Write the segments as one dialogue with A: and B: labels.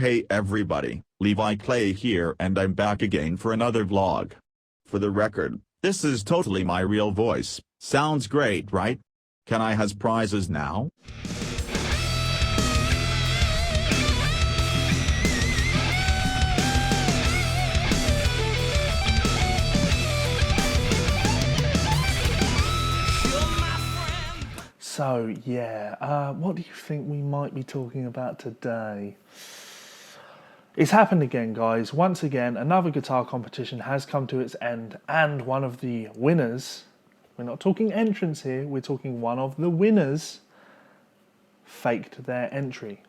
A: Hey everybody, Levi Clay here and I'm back again for another vlog. For the record, this is totally my real voice, sounds great right? Can I has prizes now?
B: So yeah, what do you think we might be talking about today? It's happened again, guys. Once again, another guitar competition has come to its end, and one of the winners, we're not talking entrants here, we're talking one of the winners, faked their entry.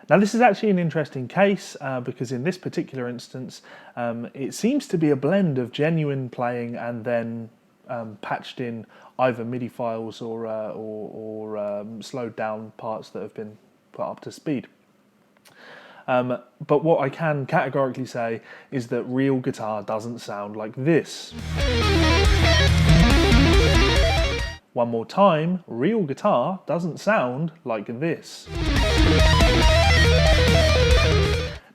B: Now this is actually an interesting case because in this particular instance, it seems to be a blend of genuine playing and then patched in either MIDI files or slowed down parts that have been put up to speed. But what I can categorically say is that real guitar doesn't sound like this. One more time, real guitar doesn't sound like this.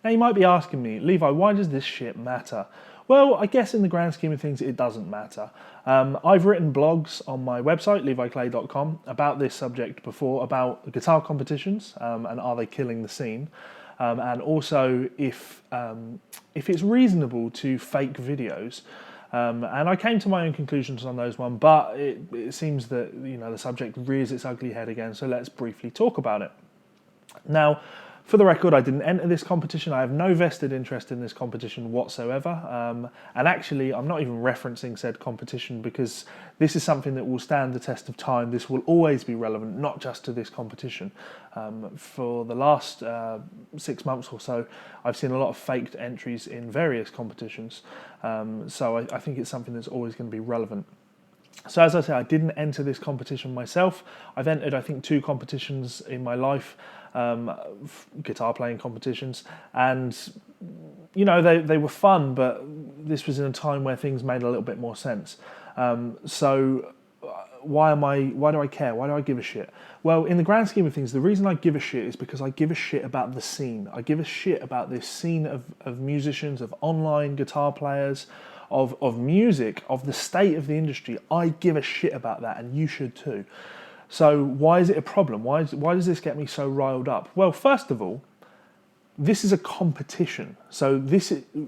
B: Now you might be asking me, Levi, why does this shit matter? Well, I guess in the grand scheme of things, it doesn't matter. I've written blogs on my website, leviclay.com, about this subject before, about guitar competitions and are they killing the scene, and also if it's reasonable to fake videos. And I came to my own conclusions on those one, but it seems that the subject rears its ugly head again. So let's briefly talk about it. Now, for the record, I didn't enter this competition. I have no vested interest in this competition whatsoever. And actually, I'm not even referencing said competition because this is something that will stand the test of time. This will always be relevant, not just to this competition. For the last 6 months or so, I've seen a lot of faked entries in various competitions. So I think it's something that's always going to be relevant. So as I say, I didn't enter this competition myself. I've entered, I think, 2 competitions in my life, guitar playing competitions, and they were fun, but this was in a time where things made a little bit more sense. So why do I care? Why do I give a shit? Well, in the grand scheme of things, the reason I give a shit is because I give a shit about the scene. I give a shit about this scene of musicians, of online guitar players, of music, of the state of the industry. I give a shit about that, and you should too. So why is it a problem? Why does this get me so riled up? Well, first of all, this is a competition. So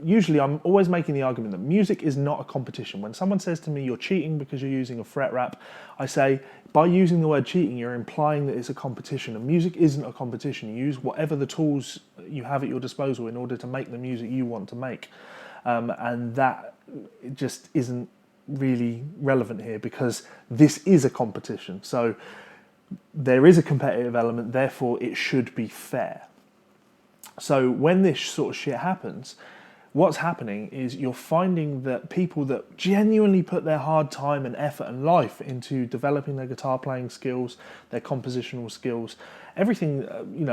B: usually I'm always making the argument that music is not a competition. When someone says to me, you're cheating because you're using a fret wrap, I say, by using the word cheating, you're implying that it's a competition, and music isn't a competition. You use whatever the tools you have at your disposal in order to make the music you want to make. And that just isn't really relevant here because this is a competition. So there is a competitive element, therefore it should be fair. So when this sort of shit happens, what's happening is you're finding that people that genuinely put their hard time and effort and life into developing their guitar playing skills, their compositional skills, everything,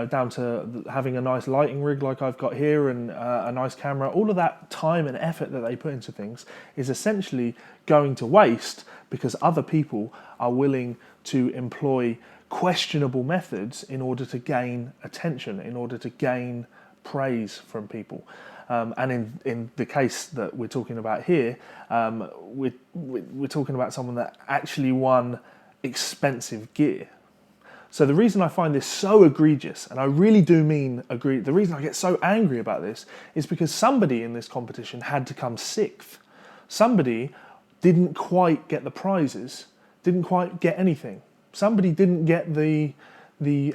B: down to having a nice lighting rig like I've got here and a nice camera, all of that time and effort that they put into things is essentially going to waste because other people are willing to employ questionable methods in order to gain attention, in order to gain praise from people. And in the case that we're talking about here, we're talking about someone that actually won expensive gear. So the reason I find this so egregious, and I really do mean agree, the reason I get so angry about this is because somebody in this competition had to come 6th. Somebody didn't quite get the prizes, didn't quite get anything. Somebody didn't get the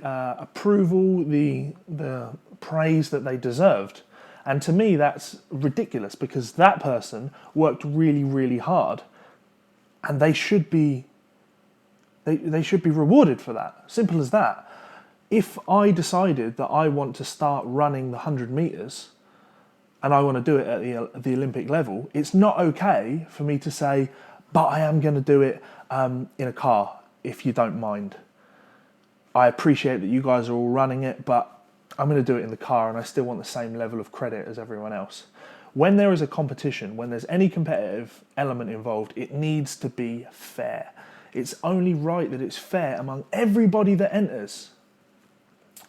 B: approval, the praise that they deserved. And to me, that's ridiculous because that person worked really, really hard, and they should be rewarded for that. Simple as that. If I decided that I want to start running the 100 meters and I want to do it at the Olympic level, it's not okay for me to say, but I am going to do it in a car, if you don't mind. I appreciate that you guys are all running it, but I'm going to do it in the car and I still want the same level of credit as everyone else. When there is a competition, when there's any competitive element involved, it needs to be fair. It's only right that it's fair among everybody that enters.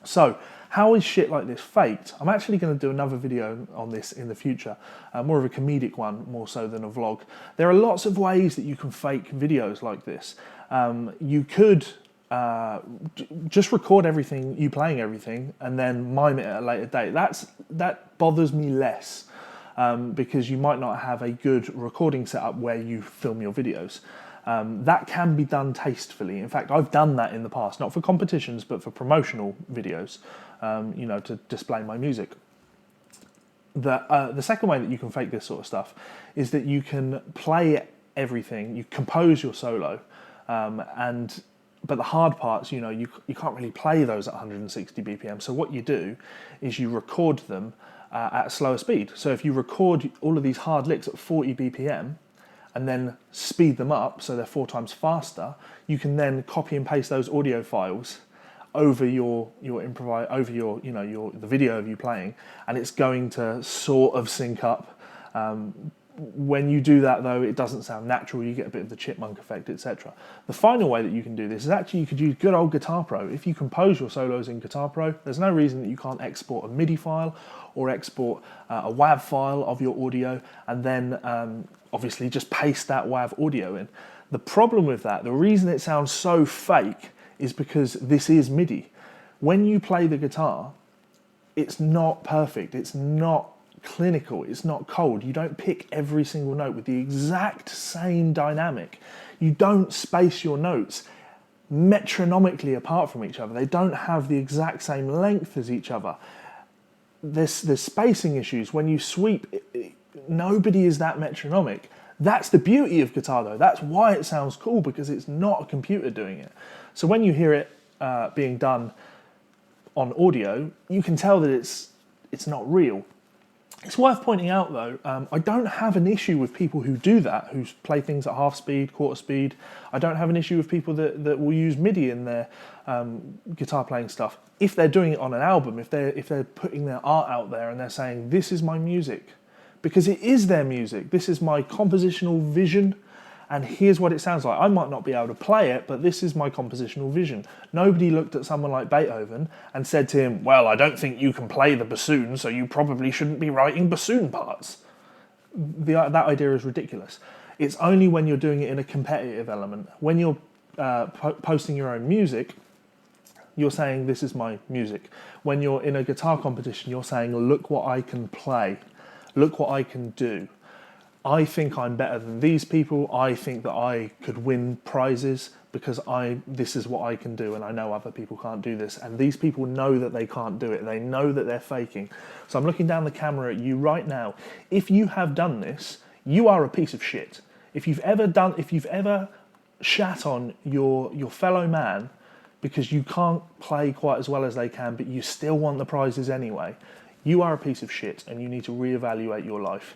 B: So How is shit like this faked? I'm actually going to do another video on this in the future, more of a comedic one, more so than a vlog. There are lots of ways that you can fake videos like this. You could just record everything, you playing everything, and then mime it at a later date. That bothers me less, because you might not have a good recording setup where you film your videos. That can be done tastefully. In fact, I've done that in the past, not for competitions, but for promotional videos, to display my music. The second way that you can fake this sort of stuff is that you can play everything, you compose your solo, but the hard parts, you can't really play those at 160 BPM. So what you do is you record them at a slower speed. So if you record all of these hard licks at 40 BPM and then speed them up so they're 4 times faster, you can then copy and paste those audio files over the video of you playing, and it's going to sort of sync up. When you do that, though, it doesn't sound natural. You get a bit of the chipmunk effect, etc. The final way that you can do this is actually you could use good old Guitar Pro. If you compose your solos in Guitar Pro, there's no reason that you can't export a MIDI file or export a WAV file of your audio, and then obviously just paste that WAV audio in. The problem with that, the reason it sounds so fake, is because this is MIDI. When you play the guitar, it's not perfect. It's not clinical, it's not cold. You don't pick every single note with the exact same dynamic. You don't space your notes metronomically apart from each other. They don't have the exact same length as each other. There's spacing issues. When you sweep, nobody is that metronomic. That's the beauty of guitar, though. That's why it sounds cool, because it's not a computer doing it. So when you hear it being done on audio, you can tell that it's not real. It's worth pointing out, though, I don't have an issue with people who do that, who play things at half speed, quarter speed. I don't have an issue with people that will use MIDI in their guitar playing stuff. If they're doing it on an album, if they're putting their art out there and they're saying, this is my music, because it is their music, this is my compositional vision, and here's what it sounds like. I might not be able to play it, but this is my compositional vision. Nobody looked at someone like Beethoven and said to him, well, I don't think you can play the bassoon, so you probably shouldn't be writing bassoon parts. That idea is ridiculous. It's only when you're doing it in a competitive element. When you're posting your own music, you're saying, this is my music. When you're in a guitar competition, you're saying, look what I can play. Look what I can do. I think I'm better than these people. I think that I could win prizes because this is what I can do, and I know other people can't do this. And these people know that they can't do it. They know that they're faking. So I'm looking down the camera at you right now. If you have done this, you are a piece of shit. If you've ever shat on your fellow man because you can't play quite as well as they can, but you still want the prizes anyway, you are a piece of shit, and you need to reevaluate your life.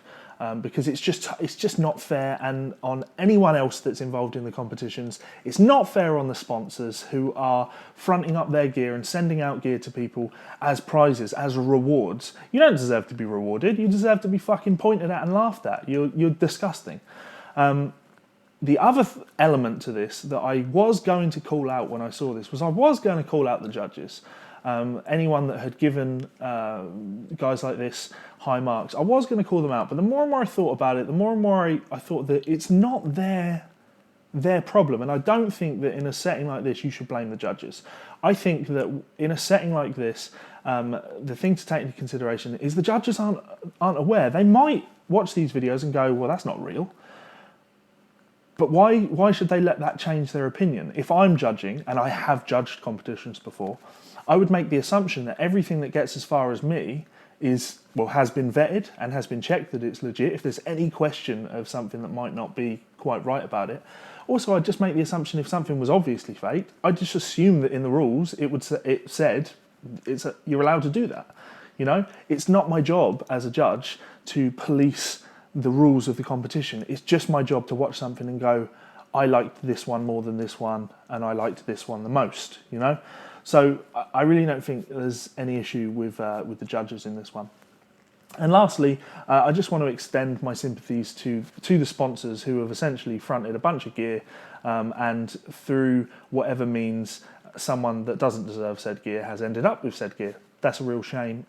B: Because it's just not fair, and on anyone else that's involved in the competitions. It's not fair on the sponsors who are fronting up their gear and sending out gear to people as prizes, as rewards. You don't deserve to be rewarded. You deserve to be fucking pointed at and laughed at. You're disgusting. The other element to this that I was going to call out when I saw this was I was going to call out the judges. Anyone that had given guys like this high marks, I was going to call them out, but the more and more I thought about it, the more and more I thought that it's not their problem, and I don't think that in a setting like this you should blame the judges. I think that in a setting like this, the thing to take into consideration is the judges aren't aware. They might watch these videos and go, well, that's not real. But why should they let that change their opinion? If I'm judging, and I have judged competitions before, I would make the assumption that everything that gets as far as me has been vetted and has been checked that it's legit. If there's any question of something that might not be quite right about it. Also, I'd just make the assumption if something was obviously faked, I'd just assume that in the rules it said you're allowed to do that. It's not my job as a judge to police the rules of the competition. It's just my job to watch something and go, I liked this one more than this one, and I liked this one the most. So I really don't think there's any issue with the judges in this one. And lastly, I just want to extend my sympathies to the sponsors who have essentially fronted a bunch of gear, and through whatever means, someone that doesn't deserve said gear has ended up with said gear. that's a real shame.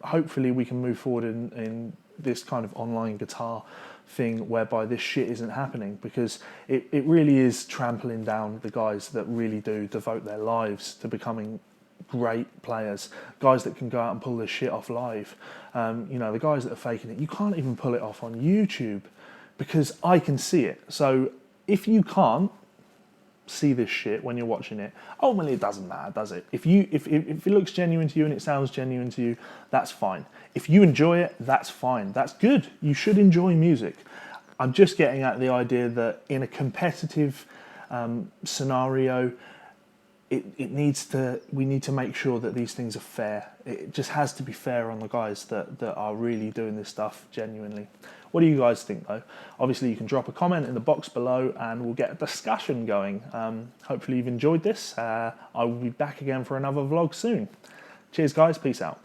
B: Hopefully we can move forward in this kind of online guitar thing whereby this shit isn't happening, because it really is trampling down the guys that really do devote their lives to becoming great players, guys that can go out and pull this shit off live. The guys that are faking it, you can't even pull it off on YouTube because I can see it. So if you can't see this shit when you're watching it, ultimately it doesn't matter, does it? If it looks genuine to you and it sounds genuine to you, that's fine. If you enjoy it, that's fine. That's good. You should enjoy music. I'm just getting at the idea that in a competitive scenario, we need to make sure that these things are fair. It just has to be fair on the guys that are really doing this stuff genuinely. What do you guys think though? Obviously you can drop a comment in the box below and we'll get a discussion going. Hopefully you've enjoyed this. I will be back again for another vlog soon. Cheers guys, peace out.